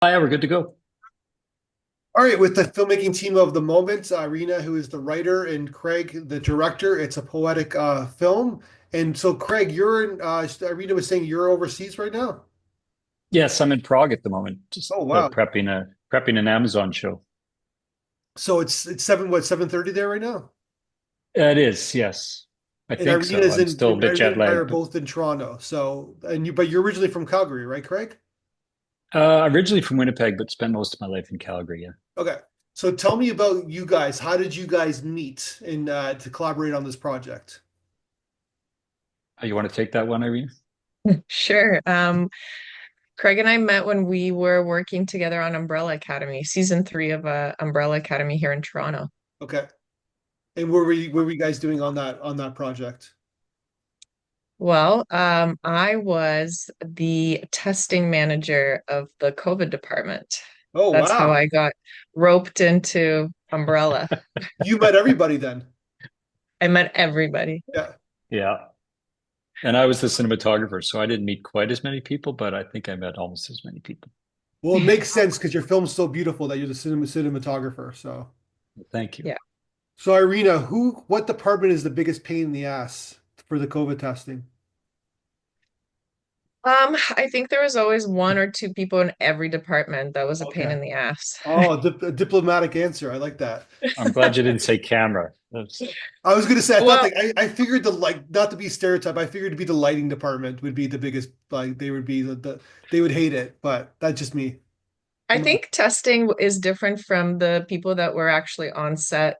Yeah, we're good to go. All right, with the filmmaking team of the moment, Irina, who is the writer, and Craig, the director. It's a poetic film. And so, Craig, Irina was saying you're overseas right now. Yes, I'm in Prague at the moment, just Oh, wow. prepping an Amazon show. So it's 7:30 there right now? It is, yes. I And think so. I'm still a bit Irina jet and I are lagged, but both in Toronto. But you're originally from Calgary, right, Craig? originally from Winnipeg, but spent most of my life in Calgary. Yeah. Okay. So tell me about you guys. How did you guys meet and to collaborate on this project? You want to take that one, Irene? Sure. Craig and I met when we were working together on Umbrella Academy, season three of Umbrella Academy here in Toronto. Okay. And what were you guys doing on that project? I was the testing manager of the COVID department. Oh, That's how wow. I got roped into Umbrella. You met everybody then. I met everybody. Yeah. Yeah. And I was the cinematographer, so I didn't meet quite as many people, but I think I met almost as many people. Well, it makes sense because your film's so beautiful that you're the cinematographer. Thank you. Yeah. So Irina, what department is the biggest pain in the ass for the COVID testing? I think there was always one or two people in every department that was a pain Okay. in the ass. Oh, a diplomatic answer. I like that. I'm glad you didn't say camera. I was gonna say, I thought Well, that I figured not to be stereotype, I figured to be the lighting department would be the biggest, like they would be they would hate it, but that's just me. I think testing is different from the people that were actually on set,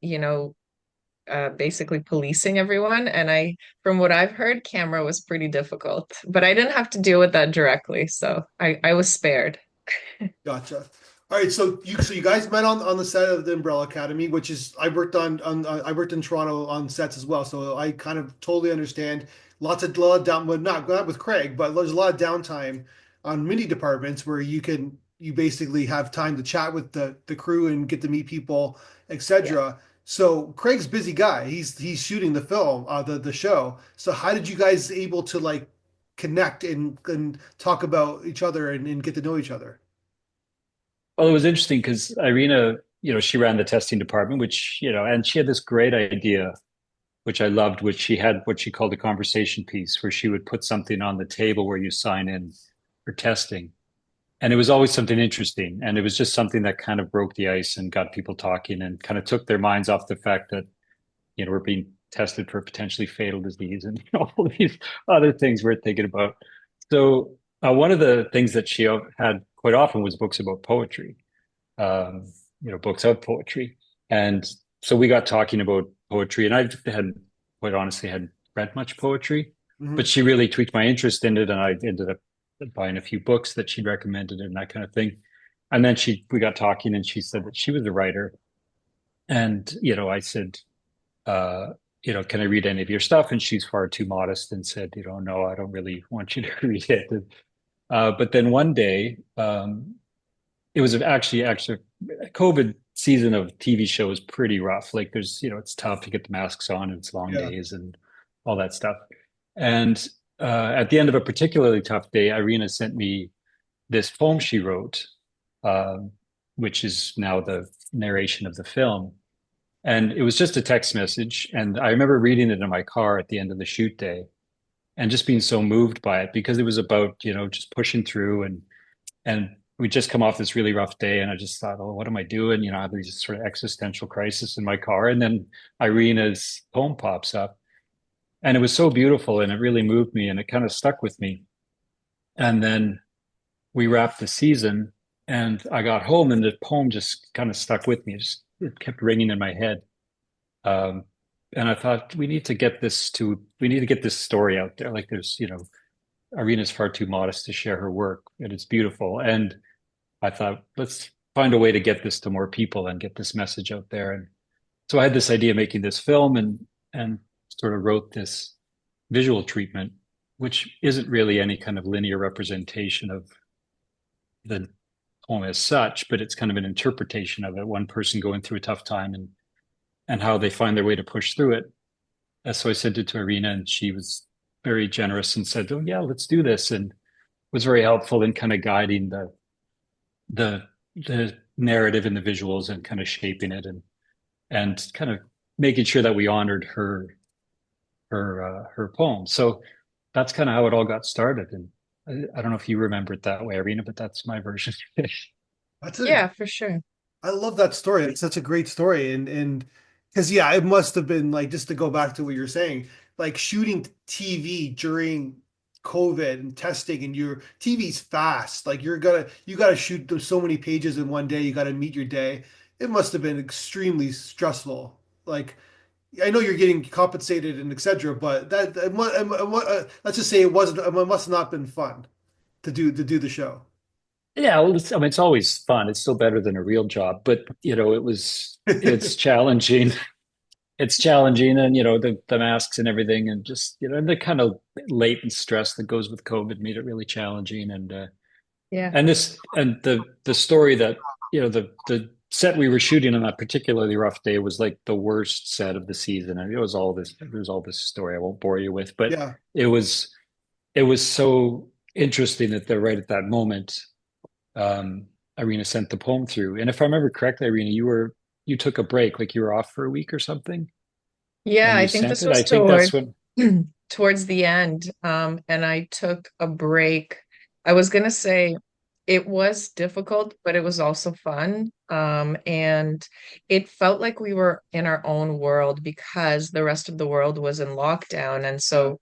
basically policing everyone. And from what I've heard, camera was pretty difficult, but I didn't have to deal with that directly, so I was spared. Gotcha. All right, so you guys met on the set of the Umbrella Academy, which is I worked in Toronto on sets as well, so I kind of totally understand. Lot of down, well, not with Craig, but there's a lot of downtime on mini departments where you basically have time to chat with the crew and get to meet people, Yeah. etc. So Craig's a busy guy. He's shooting the film, the show. So how did you guys able to like connect and talk about each other and get to know each other? Well, it was interesting because Irina, she ran the testing department, which, and she had this great idea which I loved, which she had what she called a conversation piece, where she would put something on the table where you sign in for testing. And it was always something interesting. And it was just something that kind of broke the ice and got people talking and kind of took their minds off the fact that, we're being tested for potentially fatal disease and all these other things we're thinking about. So one of the things that she had quite often was books about poetry, um, books of poetry. And so we got talking about poetry, and I had quite honestly hadn't read much poetry, but Mhm. she really tweaked my interest in it, and I ended up buying a few books that she recommended and that kind of thing. And then we got talking, and she said that she was a writer, and I said, uh, can I read any of your stuff? And she's far too modest and said, no, I don't really want you to read it. But then one day, it was actually COVID season of TV show is pretty rough. Like there's, it's tough to get the masks on and it's long Yeah. days and all that stuff. And at the end of a particularly tough day, Irina sent me this poem she wrote, um, which is now the narration of the film. And it was just a text message. And I remember reading it in my car at the end of the shoot day and just being so moved by it because it was about, just pushing through and we just come off this really rough day, and I just thought, oh, what am I doing? I have these sort of existential crisis in my car, and then Irina's poem pops up, and it was so beautiful, and it really moved me, and it kind of stuck with me. And then we wrapped the season, and I got home, and the poem just kind of stuck with me. It kept ringing in my head. Um, and I thought we need to get this story out there. Like there's, Irina's far too modest to share her work, and it's beautiful. And I thought, let's find a way to get this to more people and get this message out there. And so I had this idea of making this film and sort of wrote this visual treatment, which isn't really any kind of linear representation of the poem as such, but it's kind of an interpretation of it, one person going through a tough time and how they find their way to push through it. And so I sent it to Irina and she was very generous and said, oh yeah, let's do this. And was very helpful in kind of guiding the the narrative and the visuals and kind of shaping it and kind of making sure that we honored her poem. So that's kind of how it all got started. And I don't know if you remember it that way, Irina, but that's my version. That's a Yeah, for sure. I love that story. It's such a great story. And because yeah, it must have been like, just to go back to what you're saying, like shooting TV during COVID and testing, and your TV's fast. Like you gotta shoot so many pages in one day. You gotta meet your day. It must have been extremely stressful. Like I know you're getting compensated and etc., but let's just say it must have not been fun to do the show. Yeah, well, I mean, it's always fun. It's still better than a real job, but it's challenging. It's challenging, and the masks and everything, and just and the kind of latent stress that goes with COVID made it really challenging. Yeah. And the story that the set we were shooting on that particularly rough day was like the worst set of the season, and there was all this story I won't bore you with, but Yeah. it was it was so interesting that they're right at that moment. um, Irina sent the poem through. And if I remember correctly, Irina, you took a break, like you were off for a week or something, Yeah, and you I think sent this it. I was think that's when. towards the end. And I took a break. I was gonna say it was difficult, but it was also fun. And it felt like we were in our own world because the rest of the world was in lockdown. And Yeah. so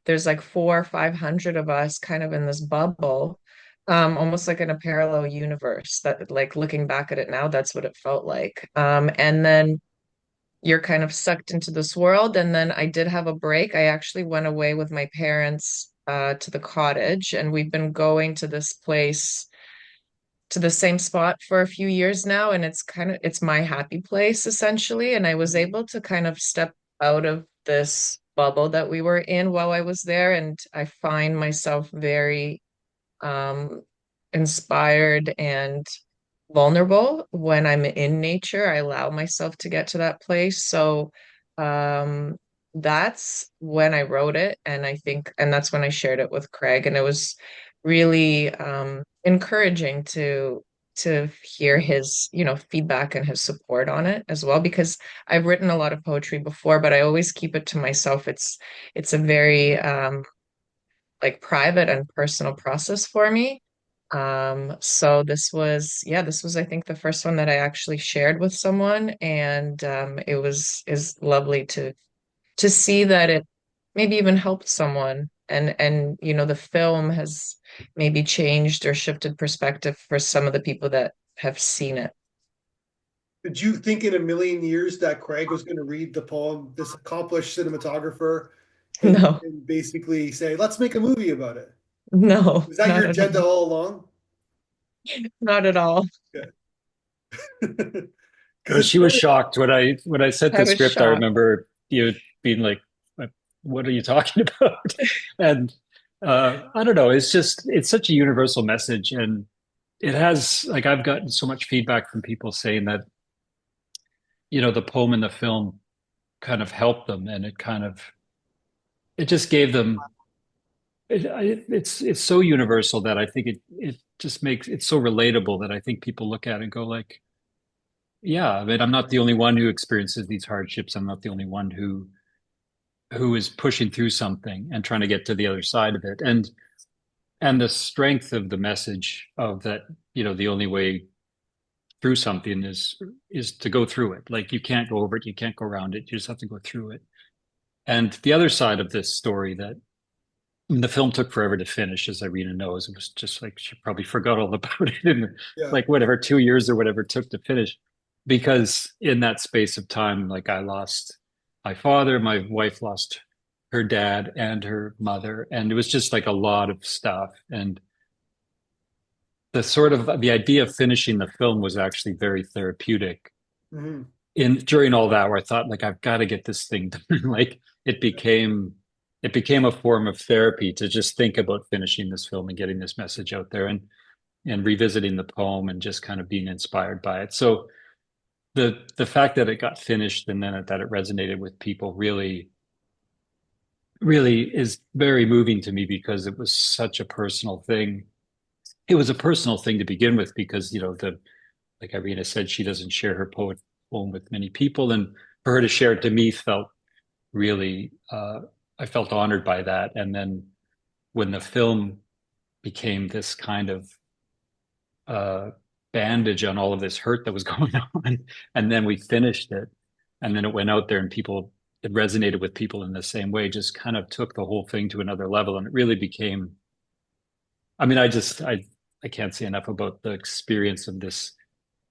there's like 400 or 500 of us kind of in this bubble, almost like in a parallel universe that like looking back at it now, that's what it felt like. And then you're kind of sucked into this world. And then I did have a break. I actually went away with my parents to the cottage, and we've been going to this place, to the same spot for a few years now, and it's my happy place essentially. And I was Mhm. able to kind of step out of this bubble that we were in while I was there, and I find myself very um, inspired and vulnerable when I'm in nature. I allow myself to get to that place. So um, that's when I wrote it. And I think, and that's when I shared it with Craig. And it was really encouraging to hear his, feedback and his support on it as well, because I've written a lot of poetry before, but I always keep it to myself. It's a very like private and personal process for me. So this was, I think, the first one that I actually shared with someone, and it was is lovely to see that it maybe even helped someone, and the film has maybe changed or shifted perspective for some of the people that have seen it. Did you think in a million years that Craig was going to read the poem, this accomplished cinematographer, No, and basically say, "Let's make a movie about it"? no, Was that not your at all. agenda all along? Not at all. Yeah. Because No, it's she was very, shocked when I sent I the was script. I shocked. remember you being like, "What are you talking about?" And I don't know. It's such a universal message, and it has like I've gotten so much feedback from people saying that the poem and the film kind of helped them, and it just gave them. It's so universal that I think it just makes it so relatable that I think people look at it and go like, yeah, I mean, I'm not the only one who experiences these hardships. I'm not the only one who is pushing through something and trying to get to the other side of it. And the strength of the message of that, the only way through something is to go through it. Like you can't go over it, you can't go around it. You just have to go through it. And the other side of this story that the film took forever to finish, as Irina knows. It was just like she probably forgot all about it in yeah. like whatever 2 years or whatever it took to finish. Because in that space of time, like I lost my father, my wife lost her dad and her mother, and it was just like a lot of stuff. And the idea of finishing the film was actually very therapeutic Mhm. in during all that, where I thought like I've got to get this thing done. Like it became it became a form of therapy to just think about finishing this film and getting this message out there and revisiting the poem and just kind of being inspired by it. So the fact that it got finished and then that it resonated with people really is very moving to me because it was such a personal thing. it was a personal thing to begin with because, the like Irina said, she doesn't share her poem with many people, and for her to share it to me felt really, I felt honored by that. And then when the film became this kind of uh, bandage on all of this hurt that was going on, and then we finished it, and then it went out there, and it resonated with people in the same way, just kind of took the whole thing to another level, and it really became. I mean, I can't say enough about the experience of this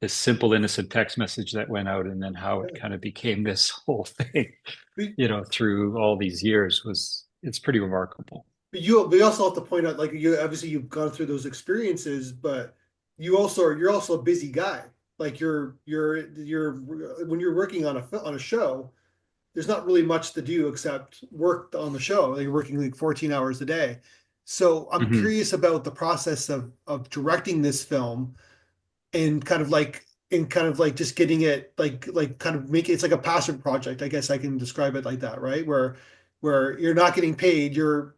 simple, innocent text message that went out, and then how it kind of became this whole thing, We, through all these years it's pretty remarkable. we also have to point out, like, you obviously you've gone through those experiences, but you're also a busy guy. Like you're when you're working on a show, there's not really much to do except work on the show. Like you're working like 14 hours a day. So I'm Hmm. curious about the process of directing this film and kind of like just getting it like kind of make it, it's like a passion project. I guess I can describe it like that, right? Where you're not getting paid, you're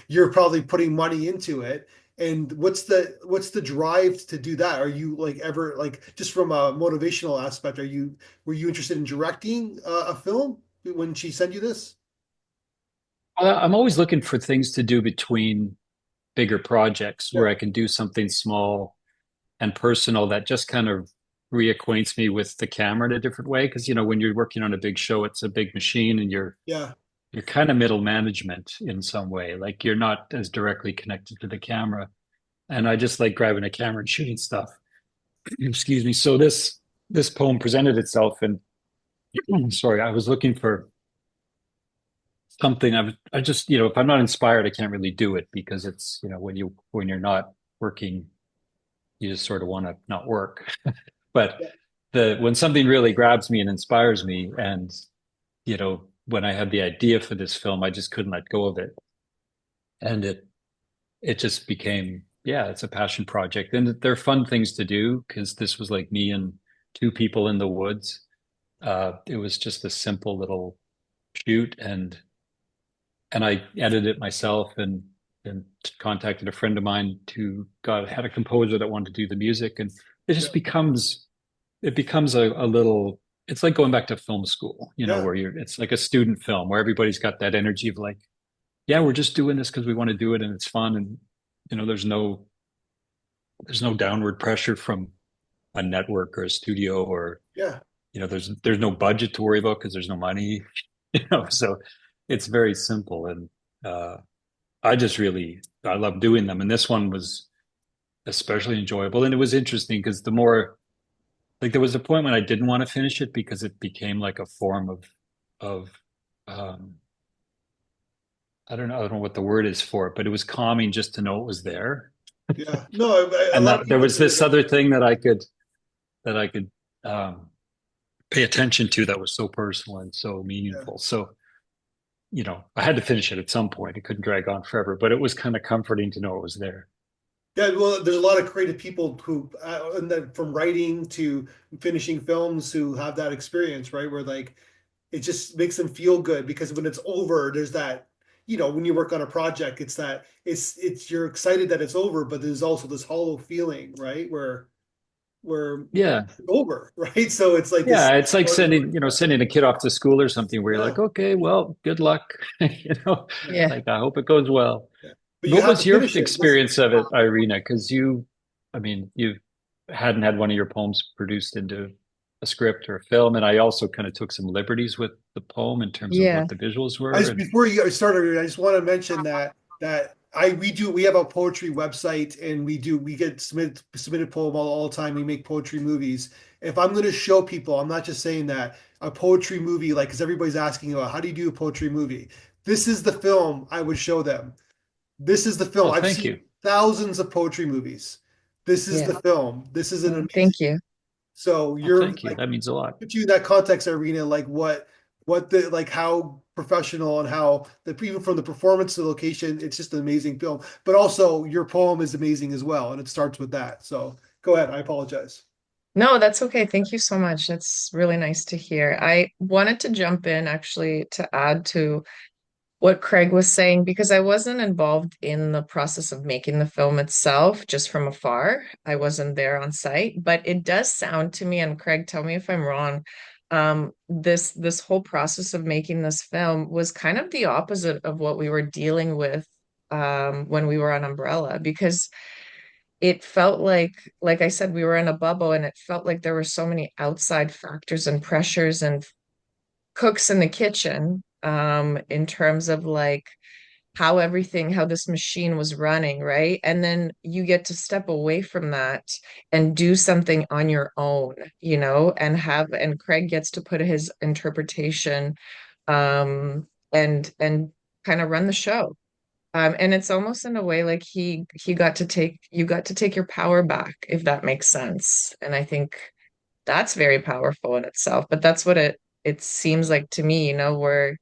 you're probably putting money into it. And what's the drive to do that? Are you like ever like just from a motivational aspect, were you interested in directing a film when she sent you this? I'm always looking for things to do between bigger projects where Yeah, I can do something small and personal that just kind of reacquaints me with the camera in a different way. Because, when you're working on a big show, it's a big machine, and yeah, you're kind of middle management in some way. Like you're not as directly connected to the camera. And I just like grabbing a camera and shooting stuff. Excuse me. So this poem presented itself, and sorry, I was looking for something. I just, if I'm not inspired, I can't really do it because it's, when you're not working, you just sort of want to not work. But yeah, the when something really grabs me and inspires me, and when I had the idea for this film, I just couldn't let go of it, and it just became, yeah, it's a passion project, and they're fun things to do because this was like me and two people in the woods. It was just a simple little shoot, and I edited it myself, and contacted a friend of mine who had a composer that wanted to do the music, and it yeah, just becomes a little. It's like going back to film school, yeah, where it's like a student film where everybody's got that energy of like, yeah, we're just doing this because we want to do it and it's fun, and there's no downward pressure from a network or a studio, or yeah. there's no budget to worry about because there's no money, so it's very simple, and uh I love doing them, and this one was especially enjoyable, and it was interesting because the more, like, there was a point when I didn't want to finish it because it became like a form of um I don't know what the word is for it, but it was calming just to know it was there. Yeah. No, a And lot of that there people was say this that. other thing that I could um pay attention to that was so personal and so Yeah. meaningful. So, I had to finish it at some point. It couldn't drag on forever, but it was kind of comforting to know it was there. Yeah, well, there's a lot of creative people who, and then from writing to finishing films, who have that experience, right? Where like it just makes them feel good because when it's over, there's that, when you work on a project, it's that it's you're excited that it's over, but there's also this hollow feeling, right? Where Yeah. it's over, right? So it's like this. Yeah, it's like sending a kid off to school or something where you're Yeah, like, okay, well, good luck. Yeah. Like, I hope it goes well. yeah. But you What have to was your finish it. experience of it, Irina? Because I mean, you hadn't had one of your poems produced into a script or a film, and I also kind of took some liberties with the poem in terms of Yeah. what the visuals I were. just And before you started, I just want to mention that we have a poetry website and we get submitted poem all the time. We make poetry movies. If I'm going to show people, I'm not just saying that a poetry movie, like, because everybody's asking about how do you do a poetry movie. This is the film I would show them. This is the film. oh, I've thank seen you. thousands of poetry movies. This is Yeah. the film. This is an amazing. Thank you. So Oh, you're thank you. like, That means a lot. put you in that context, Arena, like what the like how professional and how the even from the performance to the location, it's just an amazing film. But also your poem is amazing as well, and it starts with that. So go ahead. I apologize. No, that's okay. Thank you so much. That's really nice to hear. I wanted to jump in actually to add to what Craig was saying because I wasn't involved in the process of making the film itself, just from afar. I wasn't there on site, but it does sound to me, and Craig, tell me if I'm wrong, this whole process of making this film was kind of the opposite of what we were dealing with when we were on Umbrella, because it felt like I said, we were in a bubble, and it felt like there were so many outside factors and pressures and cooks in the kitchen, in terms of like how this machine was running, right? And then you get to step away from that and do something on your own, and Craig gets to put his interpretation, and kind of run the show. And it's almost in a way like he got to take you got to take your power back, if that makes sense. And I think that's very powerful in itself. But that's what it seems like to me, we're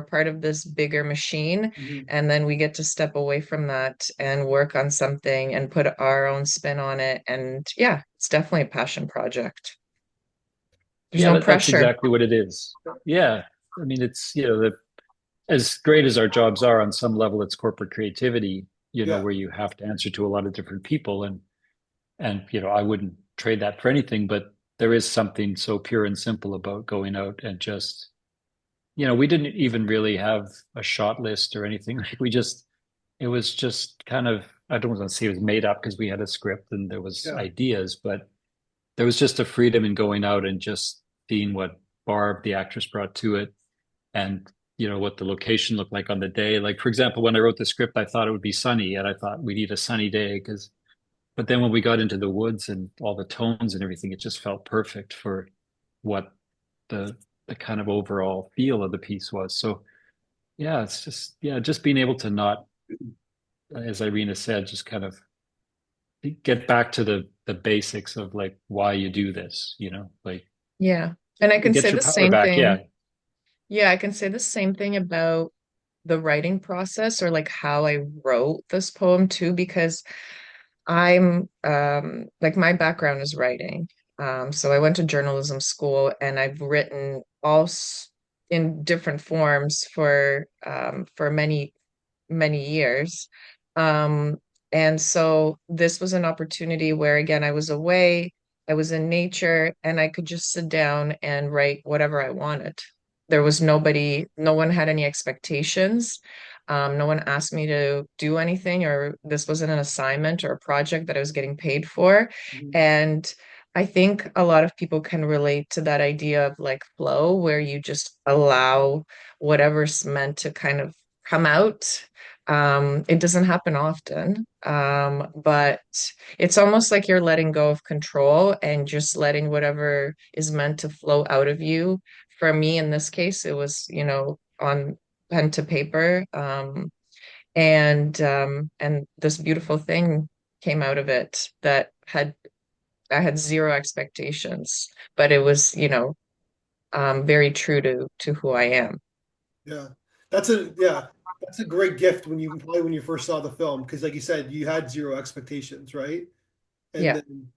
part of this bigger machine, Mhm. and then we get to step away from that and work on something and put our own spin on it. And yeah, it's definitely a passion project. There's Yeah, no that's pressure. exactly what it is. Yeah. I mean, it's, as great as our jobs are on some level, it's corporate creativity, Yeah. where you have to answer to a lot of different people. And, I wouldn't trade that for anything, but there is something so pure and simple about going out and just, we didn't even really have a shot list or anything. Like it was just kind of, I don't want to say it was made up because we had a script and there was Yeah. ideas, but there was just a freedom in going out and just seeing what Barb, the actress, brought to it, and what the location looked like on the day. Like for example, when I wrote the script, I thought it would be sunny, and I thought we need a sunny day because. But then when we got into the woods and all the tones and everything, it just felt perfect for what the the kind of overall feel of the piece was. So yeah, it's just just being able to not, as Irina said, just kind of get back to the basics of like why you do this, like Yeah. And I can say get your the power same back. Yeah. thing. Yeah, I can say the same thing about the writing process, or like how I wrote this poem too, because I'm like my background is writing. So I went to journalism school, and I've written in different forms for many years. Um, and so this was an opportunity where, again, I was away, I was in nature, and I could just sit down and write whatever I wanted. There was no one had any expectations. No one asked me to do anything, or this wasn't an assignment or a project that I was getting paid for. Mhm. And I think a lot of people can relate to that idea of like flow, where you just allow whatever's meant to kind of come out. It doesn't happen often, but it's almost like you're letting go of control and just letting whatever is meant to flow out of you. For me, in this case, it was, on pen to paper, and this beautiful thing came out of it that had I had zero expectations, but it was, very true to who I am. Yeah. That's a great gift when you first saw the film, because like you said, you had zero expectations, right? And Yeah. then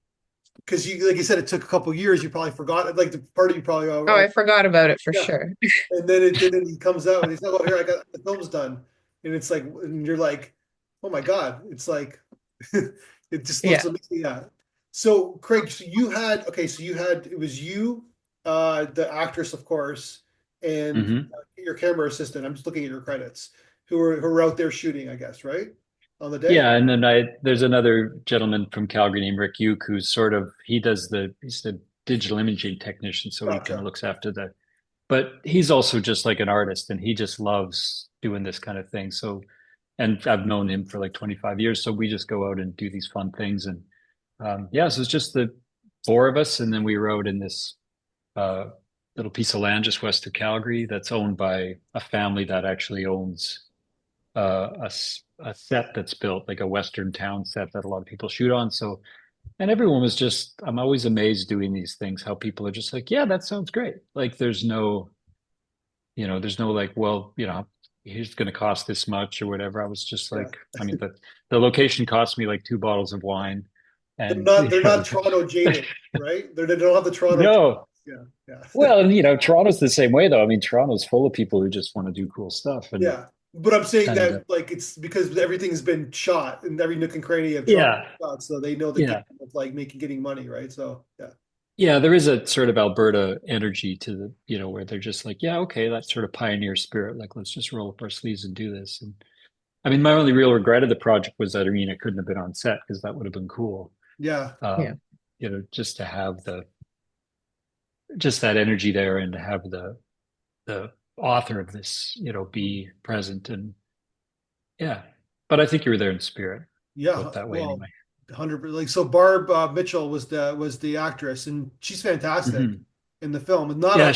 because you like you said, it took a couple years, you probably forgot, like the part of you probably Oh, I forgot about it for yeah. sure. And then he comes out and he's like, oh, here, I got the film's done. And it's like, and you're like, oh my God. It's like, it just looks Yeah. amazing. Yeah. So Craig, it was you, the actress, of course, and Hmm. your camera assistant. I'm just looking at your credits, who were out there shooting, I guess, right? On the day? Yeah, and then there's another gentleman from Calgary named Rick Uke who's sort of he's the digital imaging technician, so he kind of Gotcha. looks after but he's also just like an artist and he just loves doing this kind of thing. So, and I've known him for like 25 years, so we just go out and do these fun things. And yeah, so it's just the four of us, and then we rode in this uh, little piece of land just west of Calgary that's owned by a family that actually owns a set that's built like a Western town set that a lot of people shoot on. So, and everyone was just, I'm always amazed doing these things, how people are just like, yeah, that sounds great. Like there's no like, well, here's going to cost this much or whatever. I was just Yeah. like, I mean, the location cost me like 2 bottles of wine They're and, not they're not Toronto jaded, right? They don't have the Toronto. no, Yeah, yeah, Well, and Toronto's the same way though. I mean, Toronto's full of people who just want to do cool stuff, yeah. But I'm saying and that like it's because everything's been shot and every nook and cranny of Toronto yeah, shot, so they know the game yeah, of like getting money, right? So yeah, yeah. There is a sort of Alberta energy to the, where they're just like, yeah, okay, that sort of pioneer spirit. Like, let's just roll up our sleeves and do this. And I mean, my only real regret of the project was that Irina couldn't have been on set because that would have been cool. yeah, Yeah. Just to have just that energy there and to have the author of this, be present and yeah. But I think you were there in spirit, put yeah. it that way Well, anyway. 100%. Like so, Barb Mitchell was the actress, and she's fantastic Hmm. in the film. And Yeah,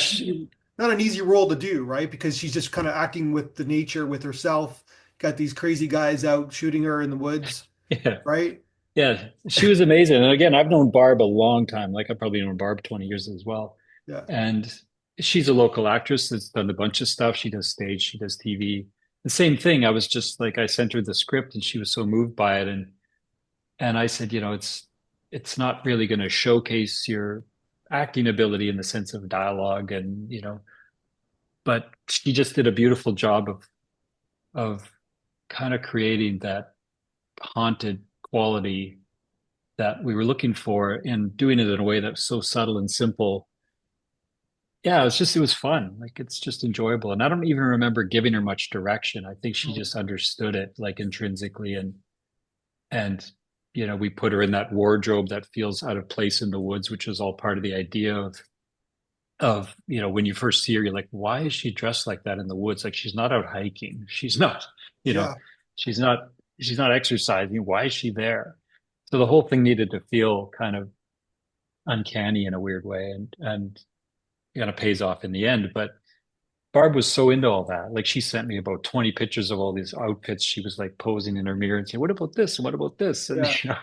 not an easy role to do, right? Because she's just kind of acting with the nature, with herself. Got these crazy guys out shooting her in the woods, yeah, right? yeah. She was amazing. And again, I've known Barb a long time. Like I've probably known Barb 20 years as well. Yeah, And she's a local actress that's done a bunch of stuff. She does stage, she does TV. The same thing. I was just like, I sent her the script and she was so moved by it. And I said, it's not really going to showcase your acting ability in the sense of dialogue and, but she just did a beautiful job of kind of creating that haunted quality that we were looking for and doing it in a way that was so subtle and simple. Yeah, it was fun. Like it's just enjoyable. And I don't even remember giving her much direction. I think she just understood it like intrinsically and we put her in that wardrobe that feels out of place in the woods, which was all part of the idea of when you first see her, you're like, why is she dressed like that in the woods? Like she's not out hiking. She's not, you know, yeah, she's not she's not exercising. Why is she there? So the whole thing needed to feel kind of uncanny in a weird way and it kind of pays off in the end. But Barb was so into all that. Like she sent me about 20 pictures of all these outfits. She was like posing in her mirror and saying, what about this? And what about this? And yeah.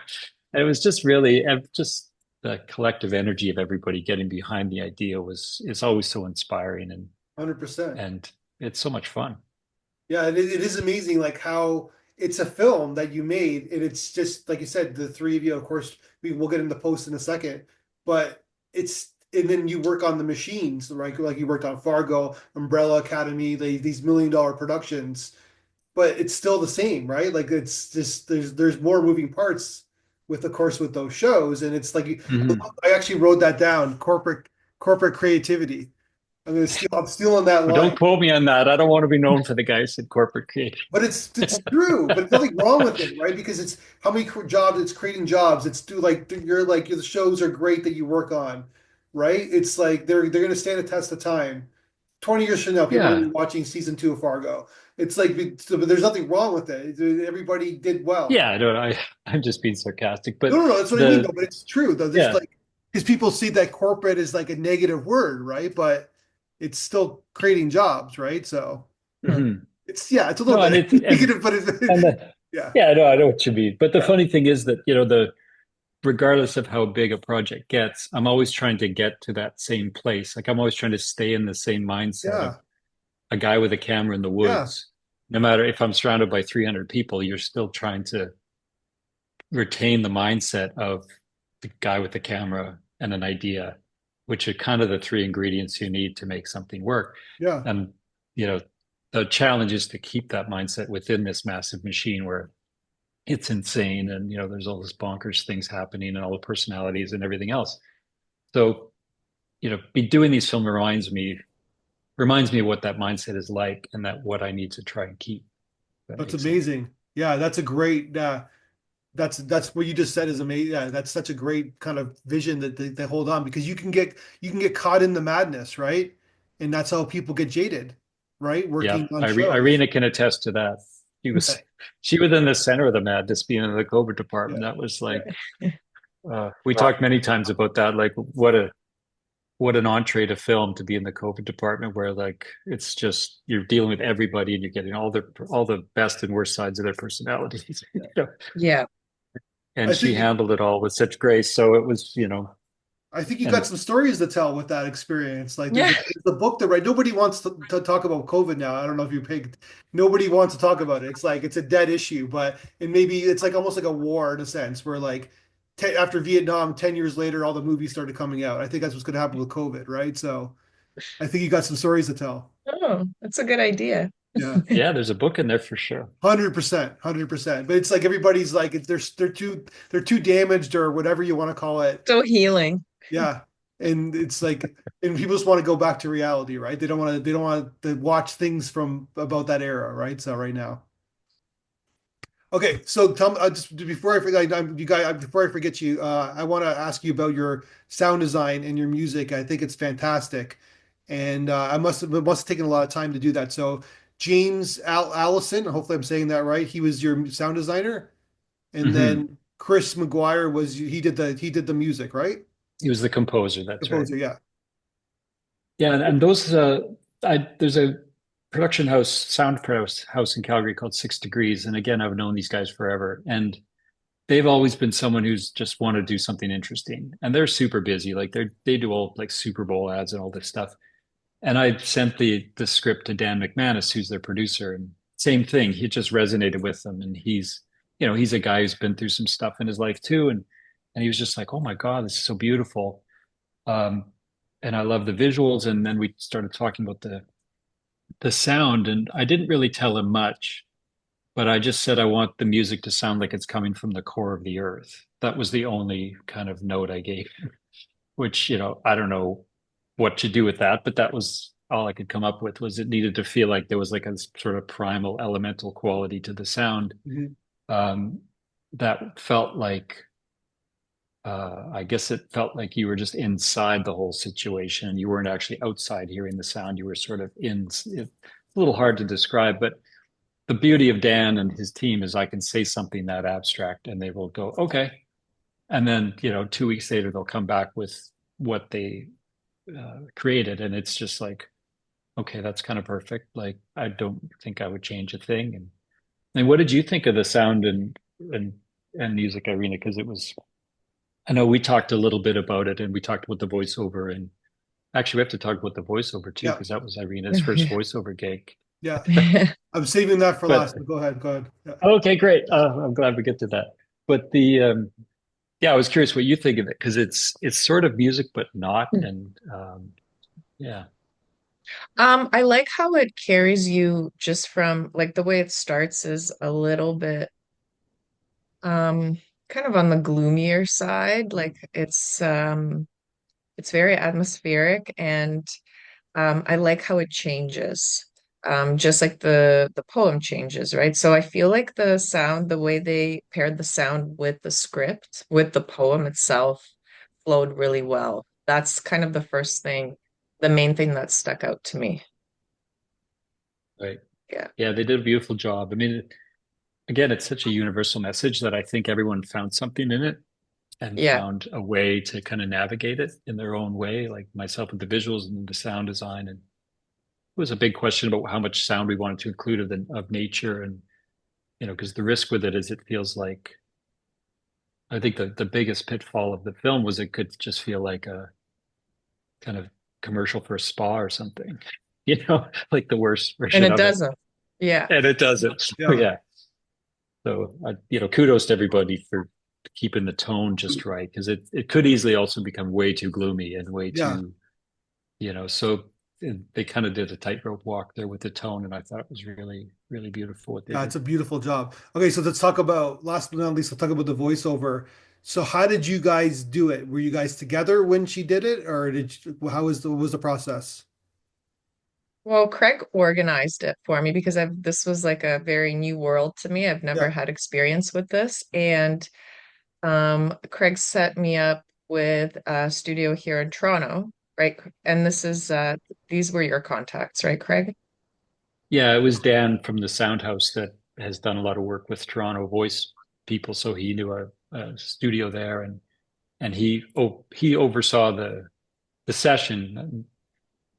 and it was just really just the collective energy of everybody getting behind the idea was is always so inspiring 100%. and it's so much fun. Yeah, it is amazing like how it's a film that you made, and it's just like you said, the three of you, of course, we'll get into post in a second, but it's and then you work on the machines, right? Like you worked on Fargo, Umbrella Academy, these $1 million productions, but it's still the same, right? Like it's just there's more moving parts with of course with those shows, and it's like Hmm. I actually wrote that down, corporate creativity. I'm stealing that But line. don't quote me on that. I don't want to be known for the guys at corporate creative. But it's true. But there's nothing wrong with it, right? Because it's how many jobs it's creating jobs. It's do like the shows are great that you work on, right? It's like they're gonna stand the test of time. 20 years from now, people are gonna Yeah. be watching season two of Fargo. It's like but there's nothing wrong with it. Everybody did well. Yeah, I don't I'm just being sarcastic, No, but no, no, that's what I mean, the though. But it's true, though. There's yeah. like because people see that corporate is like a negative word, right? But it's still creating jobs, right? So Mhm. it's a little No, and bit it's negative, but and it's the yeah, yeah, I know what you mean. But the yeah, funny thing is that, the regardless of how big a project gets, I'm always trying to get to that same place. Like I'm always trying to stay in the same mindset of yeah, a guy with a camera in the yeah, woods. No matter if I'm surrounded by 300 people, you're still trying to retain the mindset of the guy with the camera and an idea, which are kind of the three ingredients you need to make something work. yeah, And, you know, the challenge is to keep that mindset within this massive machine where it's insane and, there's all this bonkers things happening and all the personalities and everything else. So, be doing these film reminds me of what that mindset is like and that what I need to try and keep. If that that's makes sense. amazing. Yeah, that's a great. That's what you just said is amazing. Yeah, that's such a great kind of vision that they hold on because you can get caught in the madness, right? And that's how people get jaded, right? Yeah, Working on shows. Irina can attest to that. She Yeah, was she was in the center of the madness, being in the COVID department. yeah, That was yeah, like we talked many times about that. Like what an entree to film to be in the COVID department, where like it's just you're dealing with everybody and you're getting all the best and worst sides of their personalities. yeah. Yeah. And I she think handled it all with such grace. So it was, I think you got and some stories to tell with that experience. Like Yeah. there's a book that right. Nobody wants to talk about COVID now. I don't know if you picked. Nobody wants to talk about it. It's like it's a dead issue, but and maybe it's like almost like a war in a sense, where like after Vietnam, 10 years later, all the movies started coming out. I think that's what's going to happen with COVID, right? So I think you got some stories to tell. Oh, that's a good idea. Yeah. Yeah, there's a book in there for sure. 100%, 100%. But it's like everybody's like they're too damaged or whatever you want to call it. So healing. Yeah. And it's like and people just want to go back to reality, right? They don't want to watch things from about that era, right? So right now. Okay, so tell me just before I forget, you guys, before I forget you, I want to ask you about your sound design and your music. I think it's fantastic, and it must have taken a lot of time to do that. So James Allison, hopefully I'm saying that right. He was your sound designer, and Hmm. then Chris McGuire was he did the music, right? He was the composer, that's right. Composer, yeah. Yeah, and those there's a production house, house in Calgary called Six Degrees, and again, I've known these guys forever, and they've always been someone who's just want to do something interesting, and they're super busy. Like they do all like Super Bowl ads and all this stuff. And I sent the script to Dan McManus, who's their producer, and same thing. He just resonated with them, and he's a guy who's been through some stuff in his life too, and he was just like, oh my God, this is so beautiful. Um, and I love the visuals. And then we started talking about the sound, and I didn't really tell him much, but I just said I want the music to sound like it's coming from the core of the earth. That was the only kind of note I gave, which, I don't know what to do with that, but that was all I could come up with was it needed to feel like there was like a sort of primal elemental quality to the sound Mhm. um, that felt like I guess it felt like you were just inside the whole situation. You weren't actually outside hearing the sound. You were sort of in. It's a little hard to describe, but the beauty of Dan and his team is I can say something that abstract and they will go, okay. And then, 2 weeks later, they'll come back with what they created. And it's just like, okay, that's kind of perfect. Like, I don't think I would change a thing. And what did you think of the sound and, and music, Irina? Because I know we talked a little bit about it and we talked about the voiceover. And actually, we have to talk about the voiceover too, Yeah, because that was Irina's first voiceover gig. yeah. I'm saving that for But last, but go ahead, go ahead. Yeah. okay, great. I'm glad we get to that. But yeah, I was curious what you think of it because it's sort of music, but not. And yeah, I like how it carries you just from like the way it starts is a little bit um kind of on the gloomier side. Like it's very atmospheric and I like how it changes. Just like the poem changes, right? So I feel like the sound, the way they paired the sound with the script, with the poem itself, flowed really well. That's kind of the first thing, the main thing that stuck out to me. right. Yeah. Yeah, they did a beautiful job. I mean, again, it's such a universal message that I think everyone found something in it and Yeah. found a way to kind of navigate it in their own way, like myself with the visuals and the sound design. And it was a big question about how much sound we wanted to include of nature. And, because the risk with it is it feels like, I think the biggest pitfall of the film was it could just feel like a kind of commercial for a spa or something, like the worst And version it of it. doesn't. Yeah. And it doesn't. So, Yeah. yeah. So, kudos to everybody for keeping the tone just right because it could easily also become way too gloomy and way Yeah. too, so they kind of did a tightrope walk there with the tone, and I thought it was really, really beautiful what they Yeah, it's did. a beautiful job. Okay, so let's talk about last but not least, let's talk about the voiceover. So how did you guys do it? Were you guys together when she did it, or how was the process? Well, Craig organized it for me because this was like a very new world to me. I've never Yeah. had experience with this. And Craig set me up with a studio here in Toronto, right? And these were your contacts, right, Craig? Yeah, it was Dan from the Sound House that has done a lot of work with Toronto voice people, so he knew a studio there, and he oversaw the session.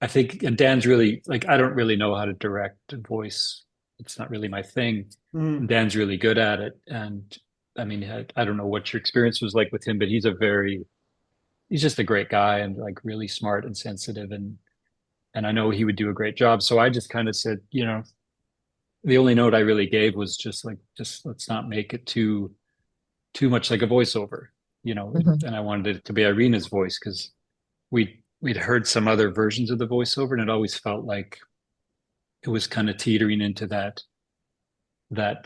I think, and Dan's really like, I don't really know how to direct voice. It's not really my thing. Mhm. Dan's really good at it. And I mean, I don't know what your experience was like with him, but he's just a great guy and like really smart and sensitive. And I know he would do a great job. So I just kind of said, the only note I really gave was just let's not make it too much like a voiceover. Mhm. and I wanted it to be Irina's voice because we'd heard some other versions of the voiceover, and it always felt like it was kind of teetering into that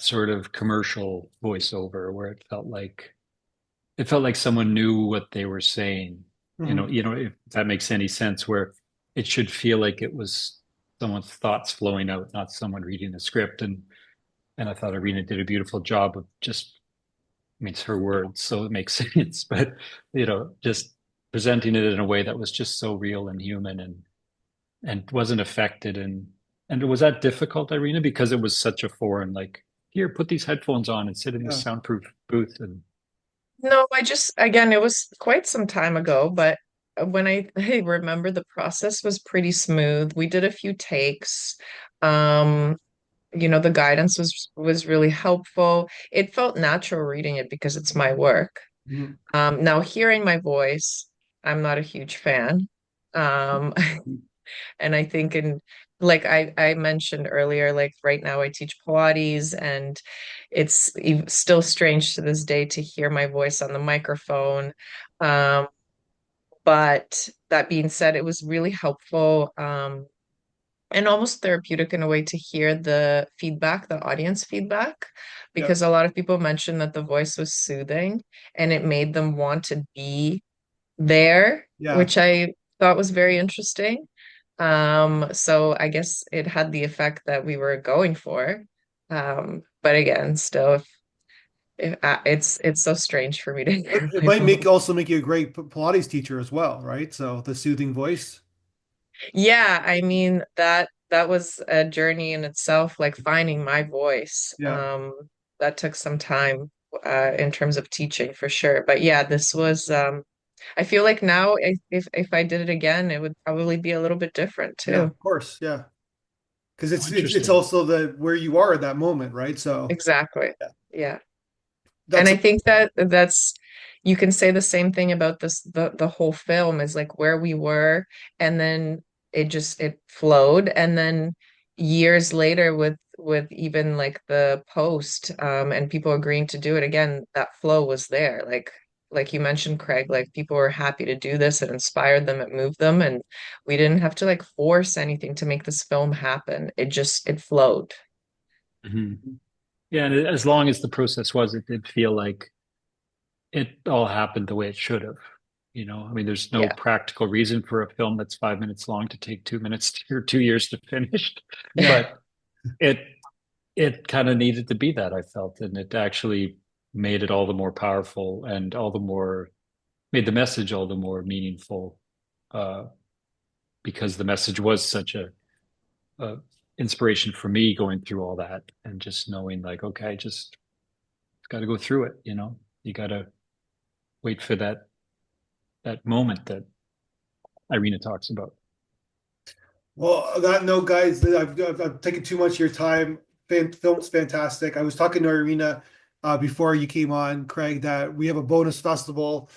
sort of commercial voiceover where it felt like someone knew what they were saying. Mhm. If that makes any sense, where it should feel like it was someone's thoughts flowing out, not someone reading the script. And I thought Irina did a beautiful job of just, I mean, it's her words, so it makes sense, but just presenting it in a way that was just so real and human and wasn't affected. And was that difficult, Irina? Because it was such a foreign, like, here, put these headphones on and sit in this Yeah. soundproof booth. And No, again, it was quite some time ago, but when I remember the process was pretty smooth. We did a few takes. Um, the guidance was really helpful. It felt natural reading it because it's my work. Mhm. Now hearing my voice, I'm not a huge fan. Um, and I think like I mentioned earlier, like right now I teach Pilates and it's still strange to this day to hear my voice on the microphone. Um, but that being said, it was really helpful. And almost therapeutic in a way to hear the feedback, the audience feedback, Yeah. because a lot of people mentioned that the voice was soothing and it made them want to be there, Yeah. which I thought was very interesting. So I guess it had the effect that we were going for. But again, still, if it's so strange for me to But hear it my might voice. make you a great Pilates teacher as well, right? So the soothing voice. Yeah, I mean that was a journey in itself, like finding my voice. Yeah. That took some time in terms of teaching for sure. But yeah, this was I feel like now if I did it again, it would probably be a little bit different Yeah, too. of course. Yeah. Because oh, it's interesting. also the where you are at that moment, right? So Exactly. yeah, Yeah. And that's I think that that's you can say the same thing about the whole film is like where we were and then it flowed and then years later with even like the post and people agreeing to do it again, that flow was there. Like you mentioned, Craig, like people were happy to do this. It inspired them, it moved them, and we didn't have to like force anything to make this film happen. It flowed. Mhm. Yeah, and as long as the process was, it did feel like it all happened the way it should have. I mean, there's no Yeah. practical reason for a film that's 5 minutes long to take 2 minutes or 2 years to finish, yeah. but it it kind of needed to be that, I felt, and it actually made it all the more powerful and all the more made the message all the more meaningful, uh, because the message was such a inspiration for me going through all that and just knowing like, okay, just got to go through it. You got to wait for that moment that Irina talks about. Well, on that note, guys, I've taken too much of your time. Film's fantastic. I was talking to Irina before you came on, Craig, that we have a bonus festival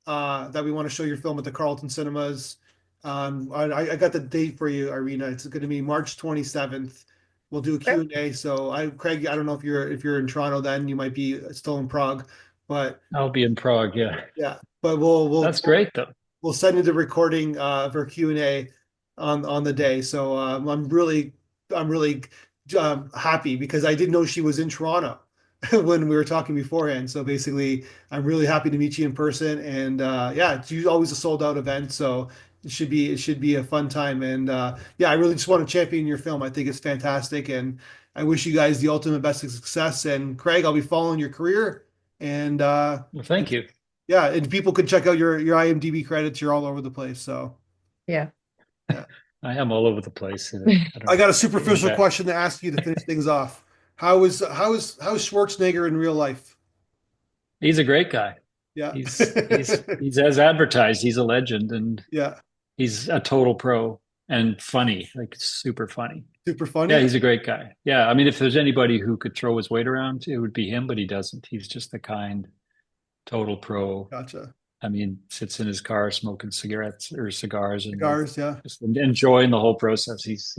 that we want to show your film at the Carlton Cinemas. I got the date for you, Irina. It's going to be March 27th. We'll do a Okay. Q&A. So Craig, I don't know if you're in Toronto then, you might be still in Prague, but I'll be in Prague. Yeah, yeah, but we'll we'll that's great though. we'll send you the recording of our Q&A on the day. So I'm really happy because I didn't know she was in Toronto when we were talking beforehand. So basically, I'm really happy to meet you in person. And yeah, it's always a sold out event, so it should be a fun time. And yeah, I really just want to champion your film. I think it's fantastic, and I wish you guys the ultimate best of success. And Craig, I'll be following your career. And Well, thank you. yeah, and people could check out your IMDb credits. You're all over the place. So Yeah. yeah. I am all over the place. I I don't got a like superficial that. question to ask you to finish things off. How is Schwarzenegger in real life? He's a great guy. Yeah. He's as advertised. He's a legend, and Yeah. he's a total pro and funny, like super funny. Super Yeah, funny. he's a great guy. Yeah, I mean, if there's anybody who could throw his weight around, it would be him, but he doesn't. He's just the kind, total pro. Gotcha. I mean, sits in his car smoking cigarettes or cigars and like Cigars, yeah. just enjoying the whole process. He's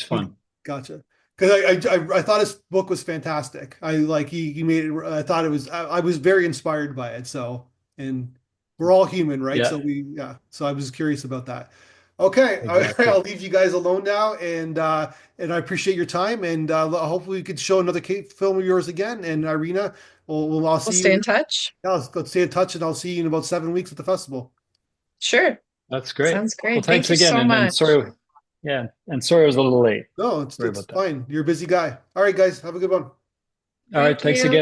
fun. Gotcha. Because I thought his book was fantastic. I like he made it. I thought it was. I was very inspired by it. So and we're all human, right? Yeah, So so I was curious about that. Okay, all right, exactly. I'll leave you guys alone now, and I appreciate your time, and hopefully we could show another film of yours again. And Irina, I'll We'll see stay you. in touch. Yeah, let's stay in touch, and I'll see you in about 7 weeks at the festival. Sure. That's great. Sounds Well, great. Thank thanks you again. so And much. sorry, yeah, and sorry I was a little late. No, Sorry it's about that. fine. You're a busy guy. All right, guys, have a good one. All right, Thank thanks again. you.